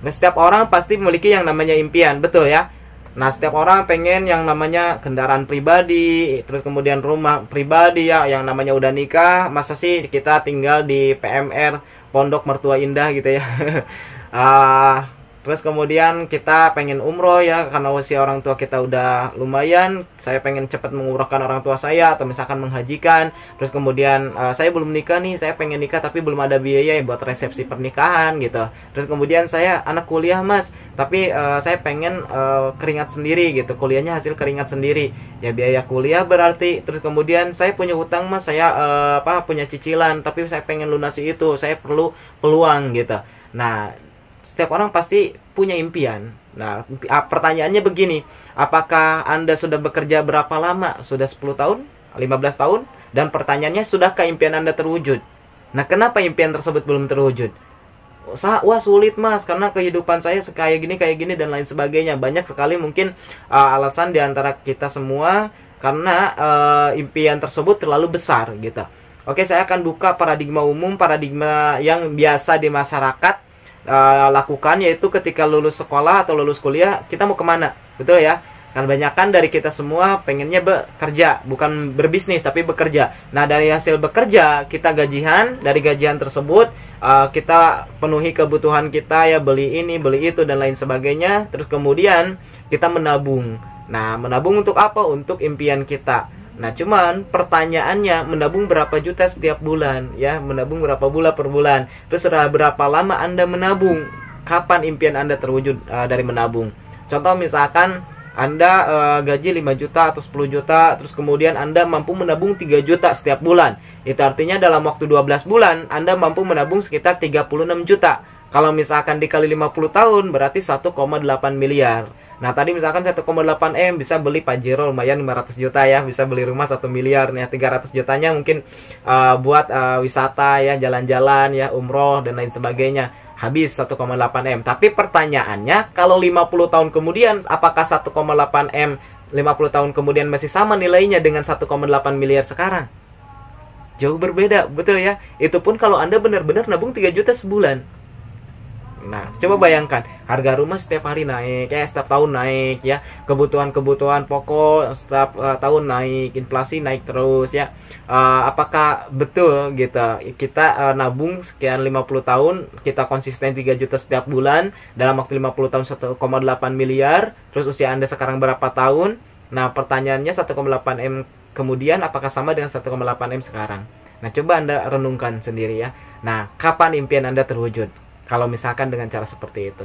Nah, setiap orang pasti memiliki yang namanya impian, betul ya. Nah, setiap orang pengen yang namanya kendaraan pribadi, terus kemudian rumah pribadi ya, yang namanya udah nikah, masa sih kita tinggal di PMR, Pondok Mertua Indah gitu ya. Terus kemudian kita pengen umroh ya, karena usia orang tua kita udah lumayan, saya pengen cepat mengumrohkan orang tua saya, atau misalkan menghajikan. Terus kemudian saya belum nikah nih, saya pengen nikah tapi belum ada biaya ya buat resepsi pernikahan gitu. Terus kemudian saya anak kuliah mas, tapi saya pengen keringat sendiri gitu, kuliahnya hasil keringat sendiri. Ya biaya kuliah berarti. Terus kemudian saya punya hutang mas, saya punya cicilan, tapi saya pengen lunasi itu, saya perlu peluang gitu. Nah, setiap orang pasti punya impian. Nah, pertanyaannya begini, apakah Anda sudah bekerja berapa lama? Sudah 10 tahun? 15 tahun? Dan pertanyaannya, sudahkah impian Anda terwujud? Nah, kenapa impian tersebut belum terwujud? Wah sulit mas, karena kehidupan saya kayak gini, dan lain sebagainya. Banyak sekali mungkin alasan diantara kita semua, karena impian tersebut terlalu besar gitu. Oke, saya akan buka paradigma umum, paradigma yang biasa di masyarakat lakukan, yaitu ketika lulus sekolah atau lulus kuliah, kita mau kemana, betul ya? Kan banyakkan dari kita semua pengennya bekerja, bukan berbisnis tapi bekerja. Nah, dari hasil bekerja kita gajian, dari gajian tersebut kita penuhi kebutuhan kita ya, beli ini, beli itu dan lain sebagainya. Terus kemudian kita menabung. Nah, menabung untuk apa? Untuk impian kita. Nah, cuman pertanyaannya, menabung berapa juta setiap bulan ya? Menabung berapa bulan per bulan? Terus berapa lama Anda menabung? Kapan impian Anda terwujud dari menabung? Contoh misalkan Anda gaji 5 juta atau 10 juta, terus kemudian Anda mampu menabung 3 juta setiap bulan. Itu artinya dalam waktu 12 bulan Anda mampu menabung sekitar 36 juta. Kalau misalkan dikali 50 tahun berarti 1,8 miliar. Nah, tadi misalkan 1,8 M bisa beli Pajero lumayan 500 juta ya, bisa beli rumah 1 miliar nih, 300 jutanya mungkin buat wisata ya, jalan-jalan ya, umroh dan lain sebagainya. Habis 1,8 M. Tapi pertanyaannya, kalau 50 tahun kemudian apakah 1,8 M 50 tahun kemudian masih sama nilainya dengan 1,8 miliar sekarang? Jauh berbeda, betul ya? Itu pun kalau Anda benar-benar nabung 3 juta sebulan. Nah, coba bayangkan, harga rumah setiap hari naik, ya setiap tahun naik ya, kebutuhan-kebutuhan pokok setiap tahun naik, inflasi naik terus ya. Apakah betul gitu kita nabung sekian 50 tahun, kita konsisten 3 juta setiap bulan, dalam waktu 50 tahun 1,8 miliar, terus usia Anda sekarang berapa tahun? Nah, pertanyaannya 1,8 M kemudian apakah sama dengan 1,8 M sekarang? Nah, coba Anda renungkan sendiri ya. Nah, kapan impian Anda terwujud? Kalau misalkan dengan cara seperti itu,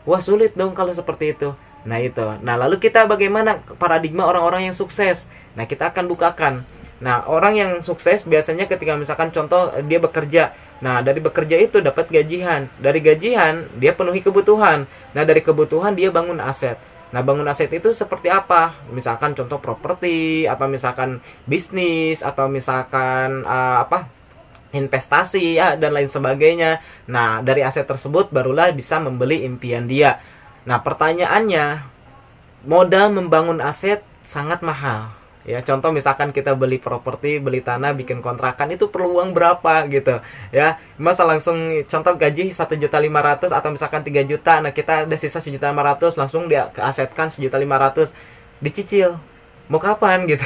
wah sulit dong kalau seperti itu. Nah itu. Nah lalu kita bagaimana paradigma orang-orang yang sukses? Nah kita akan bukakan. Nah orang yang sukses biasanya ketika misalkan contoh dia bekerja. Nah dari bekerja itu dapat gajian. Dari gajian dia penuhi kebutuhan. Nah dari kebutuhan dia bangun aset. Nah bangun aset itu seperti apa? Misalkan contoh properti, atau misalkan bisnis, atau misalkan investasi ya dan lain sebagainya. Nah, dari aset tersebut barulah bisa membeli impian dia. Nah, pertanyaannya, modal membangun aset sangat mahal. Ya, contoh misalkan kita beli properti, beli tanah, bikin kontrakan, itu perlu uang berapa gitu. Ya, masa langsung contoh gaji 1.500.000 atau misalkan 3 juta. Nah, kita udah sisa 1.500.000, langsung dia keasetkan 1.500.000, dicicil. Mau kapan gitu.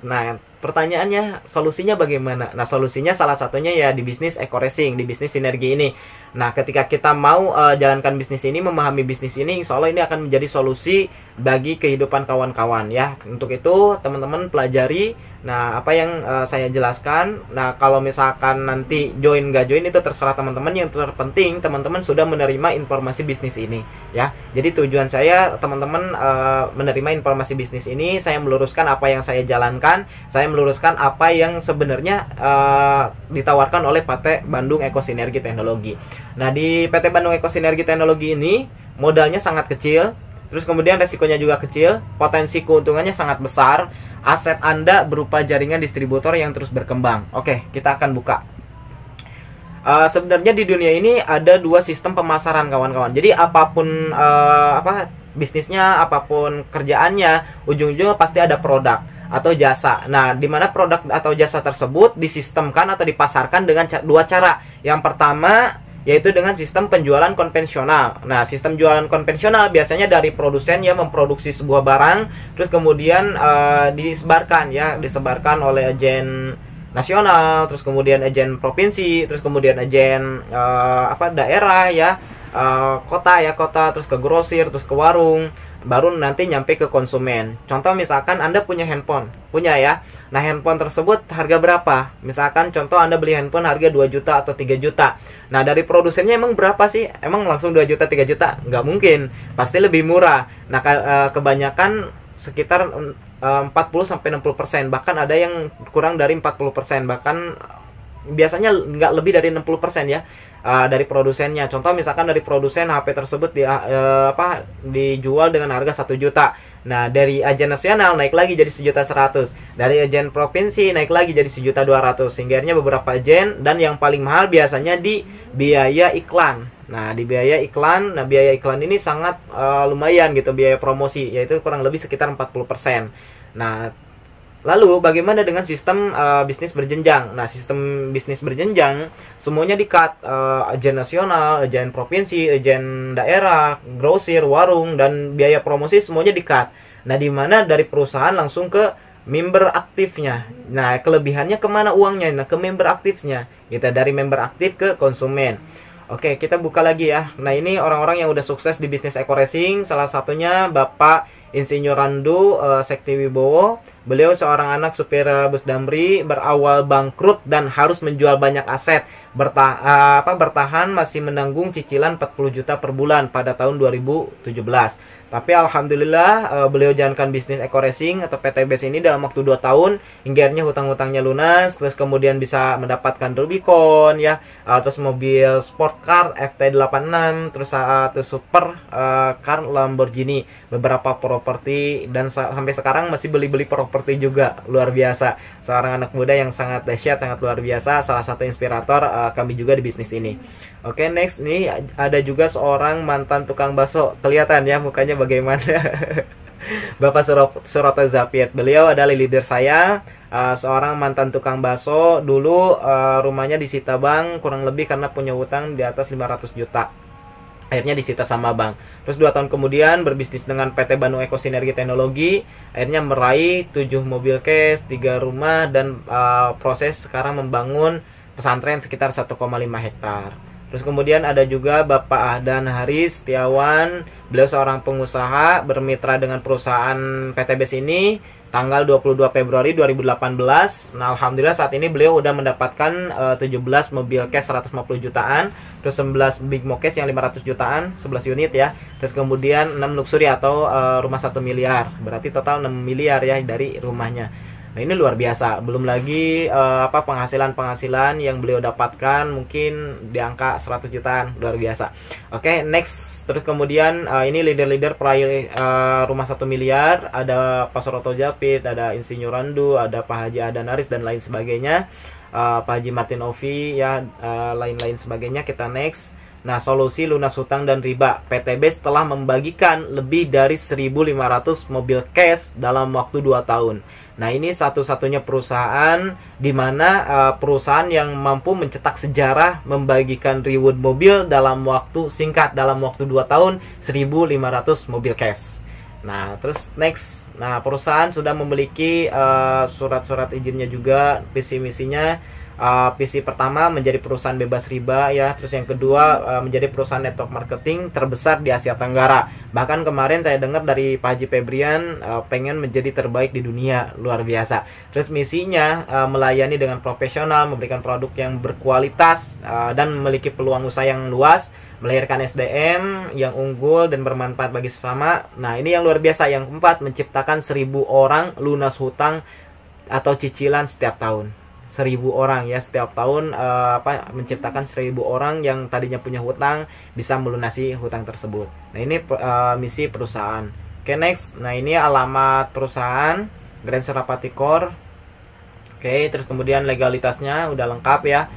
Nah, pertanyaannya, solusinya bagaimana? Nah, solusinya salah satunya ya di bisnis eco-racing, di bisnis sinergi ini. Nah, ketika kita mau jalankan bisnis ini, memahami bisnis ini, insya Allah ini akan menjadi solusi bagi kehidupan kawan-kawan ya. Untuk itu, teman-teman pelajari. Nah, apa yang saya jelaskan. Nah, kalau misalkan nanti join nggak join itu terserah teman-teman. Yang terpenting, teman-teman sudah menerima informasi bisnis ini ya. Jadi tujuan saya, teman-teman menerima informasi bisnis ini. Saya meluruskan apa yang saya jalankan. Saya meluruskan apa yang sebenarnya ditawarkan oleh PT Bandung Ekosinergi Teknologi. Nah, di PT Bandung Ekosinergi Teknologi ini modalnya sangat kecil, terus kemudian resikonya juga kecil, potensi keuntungannya sangat besar. Aset Anda berupa jaringan distributor yang terus berkembang. Oke, kita akan buka. Sebenarnya di dunia ini ada dua sistem pemasaran kawan-kawan. Jadi apapun bisnisnya, apapun kerjaannya, ujung-ujungnya pasti ada produk atau jasa. Nah, di mana produk atau jasa tersebut disistemkan atau dipasarkan dengan dua cara. Yang pertama, yaitu dengan sistem penjualan konvensional. Nah, sistem jualan konvensional biasanya dari produsen yang memproduksi sebuah barang, terus kemudian disebarkan oleh agen nasional, terus kemudian agen provinsi, terus kemudian agen daerah ya, kota, terus ke grosir, terus ke warung, baru nanti nyampe ke konsumen. Contoh misalkan Anda punya handphone, ya. Nah, handphone tersebut harga berapa? Misalkan contoh Anda beli handphone harga 2 juta atau 3 juta. Nah, dari produsennya emang berapa sih? Emang langsung 2 juta, 3 juta? Nggak mungkin. Pasti lebih murah. Nah, kebanyakan sekitar 40-60%, bahkan ada yang kurang dari 40%, bahkan biasanya nggak lebih dari 60% ya, dari produsennya. Contoh misalkan dari produsen HP tersebut dijual dengan harga 1 juta. Nah, dari agen nasional naik lagi jadi 1.100.000, dari agen provinsi naik lagi jadi 1.200.000, sehingga beberapa agen, dan yang paling mahal biasanya di biaya iklan. Nah, di biaya iklan, biaya iklan ini sangat lumayan gitu, biaya promosi, yaitu kurang lebih sekitar 40%. Nah, lalu bagaimana dengan sistem bisnis berjenjang? Nah, sistem bisnis berjenjang semuanya di-cut, agen nasional, agen provinsi, agen daerah, grosir, warung, dan biaya promosi semuanya di-cut. Nah, di mana dari perusahaan langsung ke member aktifnya. Nah, kelebihannya kemana uangnya? Nah, ke member aktifnya. Kita dari member aktif ke konsumen. Oke, kita buka lagi ya. Nah, ini orang-orang yang udah sukses di bisnis eco racing. Salah satunya Bapak Insinyur Randu Sektiwibowo. Beliau seorang anak supir bus Damri, berawal bangkrut dan harus menjual banyak aset. Bertahan masih menanggung cicilan 40 juta per bulan pada tahun 2017. Tapi alhamdulillah beliau jalankan bisnis eco racing atau PTBS ini dalam waktu 2 tahun hingga akhirnya hutang-hutangnya lunas, terus kemudian bisa mendapatkan Rubicon ya, terus mobil sport car FT86, terus super car Lamborghini, beberapa properti, dan sampai sekarang masih beli-beli properti juga. Luar biasa, seorang anak muda yang sangat dahsyat, sangat luar biasa, salah satu inspirator kami juga di bisnis ini. Oke, next nih ada juga seorang mantan tukang bakso. Kelihatan ya mukanya bagaimana. Bapak Suroto Zapiet. Beliau adalah leader saya, seorang mantan tukang bakso. Dulu rumahnya disita bank kurang lebih karena punya utang di atas 500 juta. Akhirnya disita sama bank. Terus 2 tahun kemudian berbisnis dengan PT Bandung Eko Sinergi Teknologi. Akhirnya meraih 7 mobil cash, 3 rumah, dan proses sekarang membangun pesantren sekitar 1,5 hektar. Terus kemudian ada juga Bapak Ahdan Haris Setiawan. Beliau seorang pengusaha bermitra dengan perusahaan PTBS ini tanggal 22 Februari 2018. Nah, alhamdulillah saat ini beliau udah mendapatkan 17 mobil cash 150 jutaan, terus 11 big mo cash yang 500 jutaan, 11 unit ya. Terus kemudian 6 luxury atau rumah 1 miliar. Berarti total 6 miliar ya dari rumahnya. Nah, ini luar biasa. Belum lagi penghasilan yang beliau dapatkan mungkin di angka 100 jutaan. Luar biasa. Oke, next. Terus kemudian ini leader-leader peraih rumah 1 miliar. Ada Pak Suroto Japit, ada Insinyur Randu, ada Pak Haji Ahdan Haris, dan lain sebagainya. Pak Haji Martin Ovi ya, lain-lain sebagainya. Kita next. Nah, solusi lunas hutang dan riba. PTBS telah membagikan lebih dari 1.500 mobil cash dalam waktu 2 tahun. Nah, ini satu-satunya perusahaan di mana perusahaan yang mampu mencetak sejarah membagikan reward mobil dalam waktu singkat, dalam waktu 2 tahun 1.500 mobil cash. Nah, terus next. Nah, perusahaan sudah memiliki surat-surat izinnya juga, visi misinya. Visi pertama menjadi perusahaan bebas riba ya, terus yang kedua menjadi perusahaan network marketing terbesar di Asia Tenggara. Bahkan kemarin saya dengar dari Pak Haji Febrian pengen menjadi terbaik di dunia. Luar biasa. Terus misinya melayani dengan profesional, memberikan produk yang berkualitas dan memiliki peluang usaha yang luas, melahirkan SDM yang unggul dan bermanfaat bagi sesama. Nah, ini yang luar biasa. Yang keempat, menciptakan 1.000 orang lunas hutang atau cicilan setiap tahun. 1.000 orang ya setiap tahun, menciptakan 1.000 orang yang tadinya punya hutang bisa melunasi hutang tersebut. Nah, ini misi perusahaan. Oke, next. Nah, ini alamat perusahaan Grand Surapati Core. Oke, terus kemudian legalitasnya udah lengkap ya.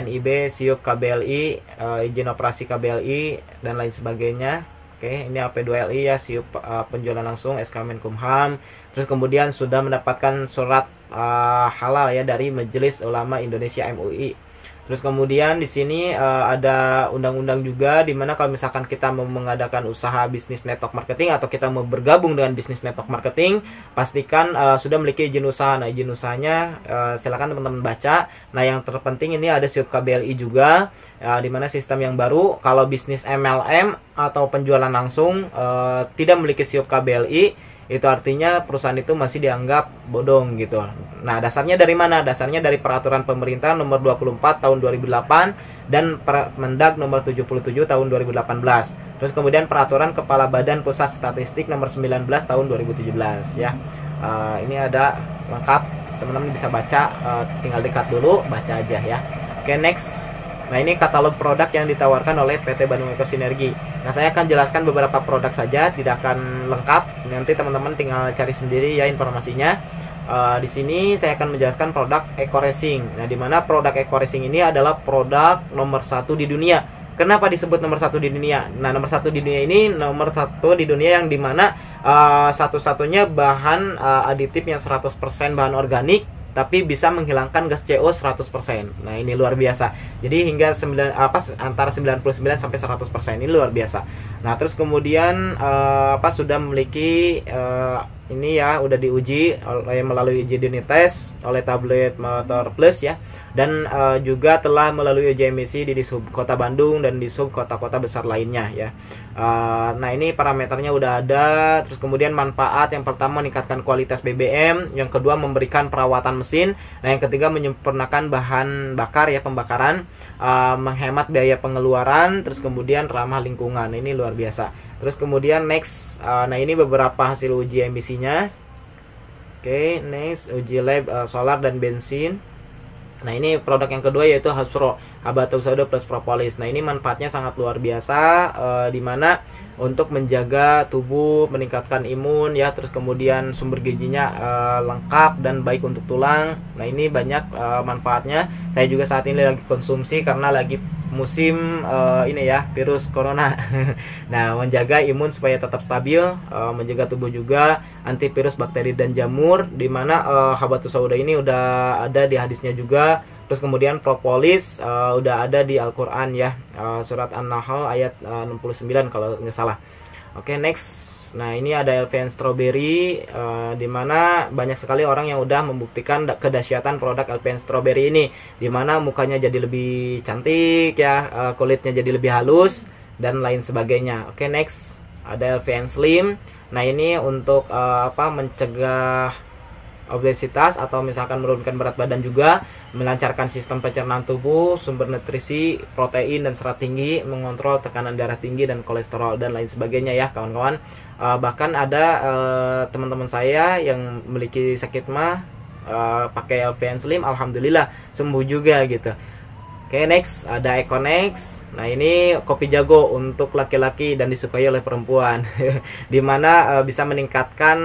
NIB, SIUP, KBLI, izin operasi KBLI, dan lain sebagainya. Oke, ini AP2LI ya, SIUP penjualan langsung, SK Menkumham. Terus kemudian sudah mendapatkan surat halal ya dari Majelis Ulama Indonesia MUI. Terus kemudian di sini ada undang-undang juga, di mana kalau misalkan kita mau mengadakan usaha bisnis network marketing atau kita mau bergabung dengan bisnis network marketing, pastikan sudah memiliki izin usaha. Nah, izin usahanya silakan teman-teman baca. Nah, yang terpenting ini ada SIUP KBLI juga, di mana sistem yang baru kalau bisnis MLM atau penjualan langsung tidak memiliki SIUP KBLI, itu artinya perusahaan itu masih dianggap bodong gitu. Nah, dasarnya dari mana? Dasarnya dari peraturan pemerintah nomor 24 tahun 2008 dan Permendag nomor 77 tahun 2018. Terus kemudian peraturan Kepala Badan Pusat Statistik nomor 19 tahun 2017 ya. Ini ada lengkap, teman-teman bisa baca, tinggal dekat dulu, baca aja ya. Oke, next. Nah, ini katalog produk yang ditawarkan oleh PT Bandung Ekosinergi. Nah, saya akan jelaskan beberapa produk saja, tidak akan lengkap. Nanti teman-teman tinggal cari sendiri ya informasinya. Di sini saya akan menjelaskan produk Eco Racing. Nah, di mana produk Eco Racing ini adalah produk nomor 1 di dunia. Kenapa disebut nomor 1 di dunia? Nah, nomor 1 di dunia ini nomor 1 di dunia yang dimana satu-satunya bahan aditif yang 100% bahan organik, tapi bisa menghilangkan gas CO 100%. Nah, ini luar biasa. Jadi hingga antara 99 sampai 100%. Ini luar biasa. Nah, terus kemudian sudah memiliki ini ya, udah diuji melalui uji unit test oleh Tablet Motor Plus ya. Dan juga telah melalui uji emisi di sub Kota Bandung dan di sub kota-kota besar lainnya ya. Nah, ini parameternya udah ada. Terus kemudian manfaat yang pertama meningkatkan kualitas BBM, yang kedua memberikan perawatan mesin, nah yang ketiga menyempurnakan bahan bakar ya, pembakaran, menghemat biaya pengeluaran, terus kemudian ramah lingkungan. Ini luar biasa. Terus kemudian next, nah ini beberapa hasil uji emisinya. Oke, next uji lab solar dan bensin. Nah, ini produk yang kedua yaitu Hasbro Habatus Sauda plus Propolis. Nah, ini manfaatnya sangat luar biasa, dimana untuk menjaga tubuh, meningkatkan imun ya, terus kemudian sumber gizinya lengkap dan baik untuk tulang. Nah, ini banyak manfaatnya. Saya juga saat ini lagi konsumsi karena lagi musim ini ya, virus corona. Nah, menjaga imun supaya tetap stabil, menjaga tubuh juga, antivirus bakteri dan jamur, dimana Habatus Sauda ini udah ada di hadisnya juga. Terus kemudian propolis udah ada di Al-Quran ya, surat An-Nahl ayat 69 kalau nggak salah. Oke, next. Nah, ini ada LVN Strawberry, dimana banyak sekali orang yang udah membuktikan kedahsyatan produk LVN Strawberry ini, dimana mukanya jadi lebih cantik ya, kulitnya jadi lebih halus dan lain sebagainya. Oke, next. Ada LVN Slim. Nah, ini untuk mencegah obesitas atau misalkan menurunkan berat badan juga, melancarkan sistem pencernaan tubuh, sumber nutrisi, protein dan serat tinggi, mengontrol tekanan darah tinggi dan kolesterol dan lain sebagainya ya kawan-kawan. Bahkan ada teman-teman saya yang memiliki sakit mah pakai LVN Slim, alhamdulillah sembuh juga gitu. Oke, next ada Econex. Nah, ini kopi jago untuk laki-laki dan disukai oleh perempuan. Dimana bisa meningkatkan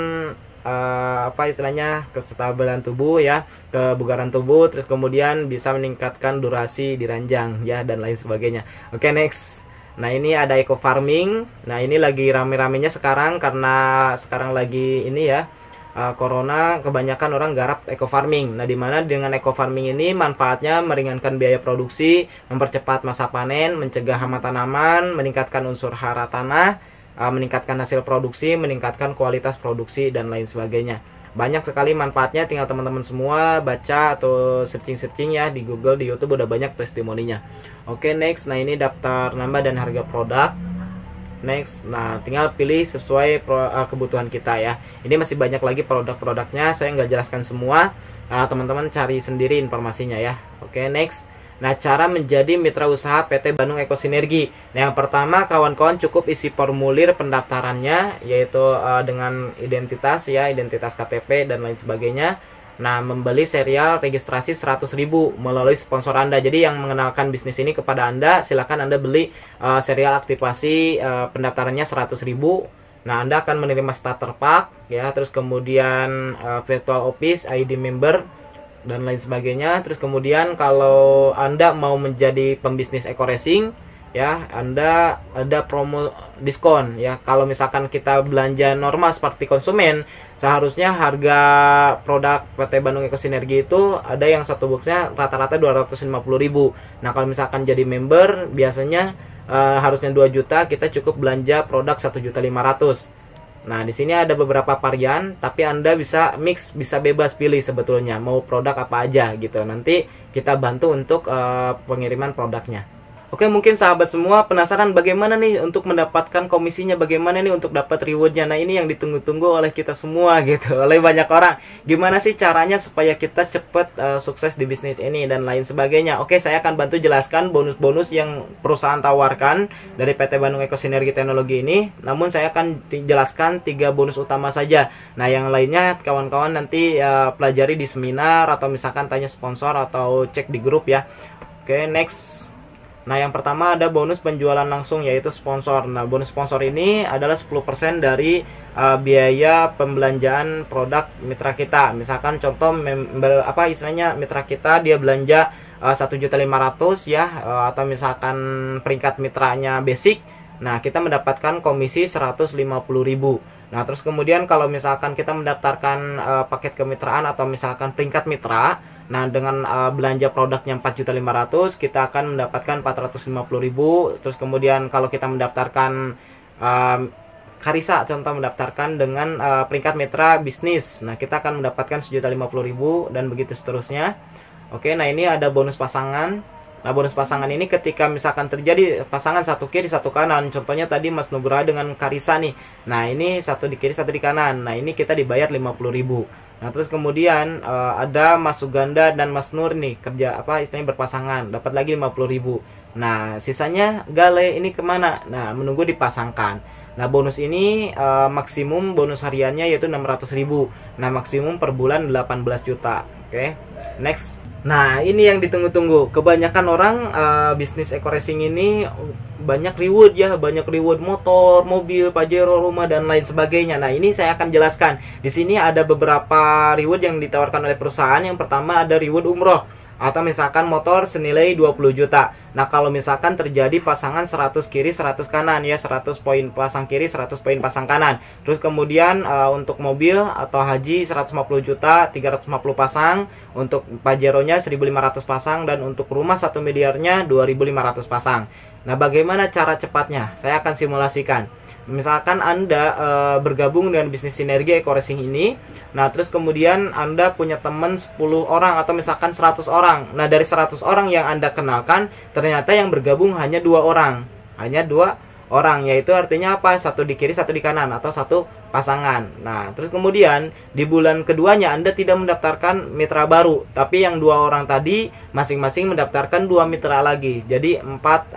istilahnya kestabilan tubuh ya, kebugaran tubuh, terus kemudian bisa meningkatkan durasi di ranjang ya dan lain sebagainya. Oke, next. Nah, ini ada eco farming. Nah, ini lagi rame-ramenya sekarang karena sekarang lagi ini ya, corona, kebanyakan orang garap eco farming. Nah, dimana dengan eco farming ini manfaatnya meringankan biaya produksi, mempercepat masa panen, mencegah hama tanaman, meningkatkan unsur hara tanah, meningkatkan hasil produksi, meningkatkan kualitas produksi dan lain sebagainya. Banyak sekali manfaatnya, tinggal teman-teman semua baca atau searching-searching ya di Google, di YouTube udah banyak testimoninya. Oke, next. Nah, ini daftar nama dan harga produk. Next. Nah, tinggal pilih sesuai kebutuhan kita ya. Ini masih banyak lagi produk-produknya, saya nggak jelaskan semua. Teman-teman cari sendiri informasinya ya. Oke, next. Nah, cara menjadi mitra usaha PT Bandung Ekosinergi. Nah, yang pertama kawan-kawan cukup isi formulir pendaftarannya, yaitu dengan identitas ya, identitas KTP dan lain sebagainya. Nah, membeli serial registrasi 100.000 melalui sponsor Anda. Jadi yang mengenalkan bisnis ini kepada Anda, silakan Anda beli serial aktivasi pendaftarannya 100.000. Nah, Anda akan menerima starter pack ya, terus kemudian virtual office, ID member dan lain sebagainya. Terus kemudian kalau Anda mau menjadi pembisnis Eco Racing, ya, Anda ada promo diskon ya. Kalau misalkan kita belanja normal seperti konsumen, seharusnya harga produk PT Bandung Eco Sinergi itu ada yang satu boxnya rata-rata 250.000. Nah, kalau misalkan jadi member biasanya harusnya 2 juta, kita cukup belanja produk 1.500.000. Nah, di sini ada beberapa varian, tapi Anda bisa mix, bisa bebas pilih sebetulnya mau produk apa aja gitu. Nanti kita bantu untuk pengiriman produknya. Oke, mungkin sahabat semua penasaran bagaimana nih untuk mendapatkan komisinya, bagaimana nih untuk dapat rewardnya. Nah, ini yang ditunggu-tunggu oleh kita semua gitu, oleh banyak orang. Gimana sih caranya supaya kita cepet sukses di bisnis ini dan lain sebagainya. Oke, saya akan bantu jelaskan bonus-bonus yang perusahaan tawarkan dari PT Bandung Eco Sinergi Teknologi ini. Namun saya akan jelaskan 3 bonus utama saja. Nah, yang lainnya kawan-kawan nanti pelajari di seminar atau misalkan tanya sponsor atau cek di grup ya. Oke, next. Nah, yang pertama ada bonus penjualan langsung, yaitu sponsor. Nah, bonus sponsor ini adalah 10% dari biaya pembelanjaan produk mitra kita. Misalkan contoh istilahnya mitra kita dia belanja 1.500.000 ya, atau misalkan peringkat mitranya basic. Nah, kita mendapatkan komisi 150.000. Nah, terus kemudian kalau misalkan kita mendaftarkan paket kemitraan atau misalkan peringkat mitra, nah dengan belanja produknya 4.500.000, kita akan mendapatkan 450.000. Terus kemudian kalau kita mendaftarkan Karisa, contoh mendaftarkan dengan peringkat mitra bisnis, nah kita akan mendapatkan 1.050.000 dan begitu seterusnya. Oke, nah ini ada bonus pasangan. Nah, bonus pasangan ini ketika misalkan terjadi pasangan satu kiri satu kanan, contohnya tadi Mas Nugraha dengan Karisa nih. Nah, ini satu di kiri satu di kanan. Nah, ini kita dibayar 50.000. Nah, terus kemudian ada Mas Suganda dan Mas Nur nih kerja istilahnya berpasangan, dapat lagi 50.000. Nah, sisanya Gale ini kemana? Nah, menunggu dipasangkan. Nah, bonus ini maksimum bonus hariannya yaitu 600.000. Nah, maksimum per bulan 18 juta. Oke, next. Nah, ini yang ditunggu-tunggu. Kebanyakan orang bisnis eco racing ini banyak reward ya, banyak reward motor, mobil, Pajero, rumah dan lain sebagainya. Nah, ini saya akan jelaskan. Di sini ada beberapa reward yang ditawarkan oleh perusahaan. Yang pertama ada reward umroh atau misalkan motor senilai 20 juta. Nah, kalau misalkan terjadi pasangan 100 kiri 100 kanan ya, 100 poin pasang kiri 100 poin pasang kanan. Terus kemudian untuk mobil atau haji 150 juta 350 pasang, untuk Pajero-nya 1.500 pasang, dan untuk rumah 1 miliarnya 2.500 pasang. Nah, bagaimana cara cepatnya? Saya akan simulasikan. Misalkan Anda bergabung dengan bisnis sinergi eco racing ini. Nah, terus kemudian Anda punya teman 10 orang atau misalkan 100 orang. Nah, dari 100 orang yang Anda kenalkan, ternyata yang bergabung hanya 2 orang. Hanya 2 orang, yaitu artinya apa? Satu di kiri, satu di kanan, atau satu pasangan. Nah, terus kemudian di bulan keduanya Anda tidak mendaftarkan mitra baru, tapi yang 2 orang tadi masing-masing mendaftarkan 2 mitra lagi. Jadi 4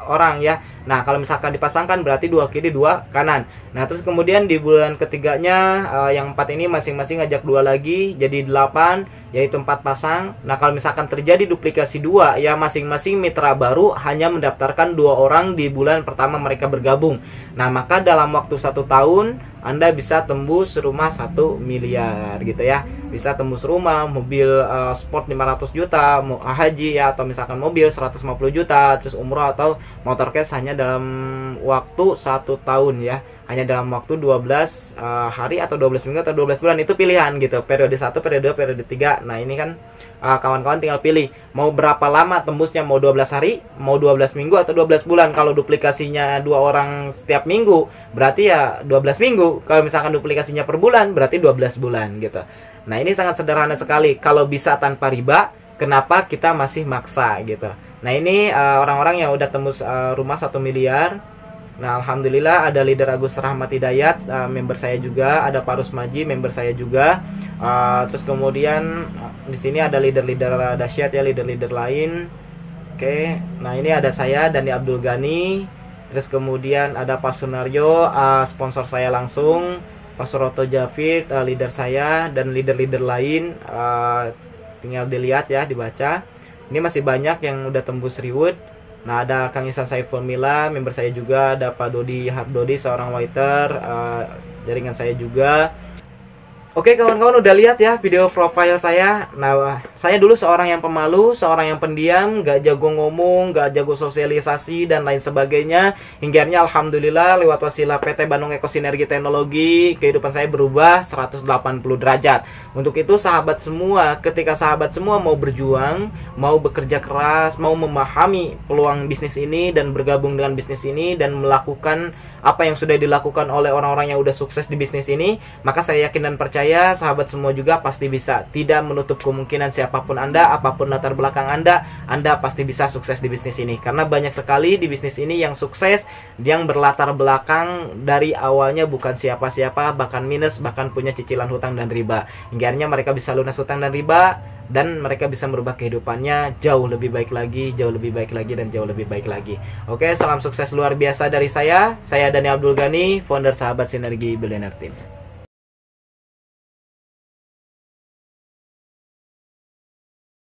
orang ya. Nah, kalau misalkan dipasangkan berarti 2 kiri 2 kanan. Nah, terus kemudian di bulan ketiganya yang 4 ini masing-masing ngajak 2 lagi, jadi 8, yaitu 4 pasang. Nah, kalau misalkan terjadi duplikasi 2 ya, masing-masing mitra baru hanya mendaftarkan 2 orang di bulan pertama mereka bergabung. Nah, maka dalam waktu 1 tahun Anda bisa tembus rumah 1 miliar gitu ya. Bisa tembus rumah, mobil sport 500 juta, haji ya, atau misalkan mobil 150 juta, terus umroh atau motor cash hanya dalam waktu 1 tahun ya. Hanya dalam waktu 12 hari atau 12 minggu atau 12 bulan, itu pilihan gitu. Periode 1, periode 2, periode 3. Nah, ini kan kawan-kawan tinggal pilih mau berapa lama tembusnya, mau 12 hari, mau 12 minggu atau 12 bulan. Kalau duplikasinya 2 orang setiap minggu, berarti ya 12 minggu. Kalau misalkan duplikasinya per bulan, berarti 12 bulan gitu. Nah, ini sangat sederhana sekali. Kalau bisa tanpa riba, kenapa kita masih maksa gitu. Nah, ini orang-orang yang udah tembus rumah 1 miliar. Nah, alhamdulillah ada leader Agus Rahmat Hidayat, member saya juga, ada Pak Rusmaji, member saya juga. Terus kemudian di sini ada leader-leader dahsyat ya, leader-leader lain. Oke, nah ini ada saya Dani Abdul Ghani. Terus kemudian ada Pak Sunaryo, sponsor saya langsung, Pak Suroto Javid, leader saya, dan leader-leader lain. Tinggal dilihat ya, dibaca. Ini masih banyak yang udah tembus reward. Nah, ada Kang Ihsan Saiful Mila, member saya juga. Ada Pak Dodi Hardodi, seorang waiter, jaringan saya juga. Oke kawan-kawan, udah lihat ya video profile saya. Nah, saya dulu seorang yang pemalu, seorang yang pendiam, gak jago ngomong, gak jago sosialisasi dan lain sebagainya. Hingga akhirnya alhamdulillah lewat wasilah PT Bandung Eko Sinergi Teknologi, kehidupan saya berubah 180 derajat. Untuk itu sahabat semua, ketika sahabat semua mau berjuang, mau bekerja keras, mau memahami peluang bisnis ini dan bergabung dengan bisnis ini dan melakukan apa yang sudah dilakukan oleh orang-orang yang udah sukses di bisnis ini, maka saya yakin dan percaya sahabat semua juga pasti bisa. Tidak menutup kemungkinan siapapun Anda, apapun latar belakang Anda pasti bisa sukses di bisnis ini. Karena banyak sekali di bisnis ini yang sukses, yang berlatar belakang dari awalnya bukan siapa-siapa, bahkan minus, bahkan punya cicilan hutang dan riba. Hingga akhirnya mereka bisa lunas hutang dan riba, dan mereka bisa merubah kehidupannya jauh lebih baik lagi, jauh lebih baik lagi, dan jauh lebih baik lagi. Oke, salam sukses luar biasa dari saya Dani Abdul Ghani, founder Sahabat Sinergi Billionaire Team.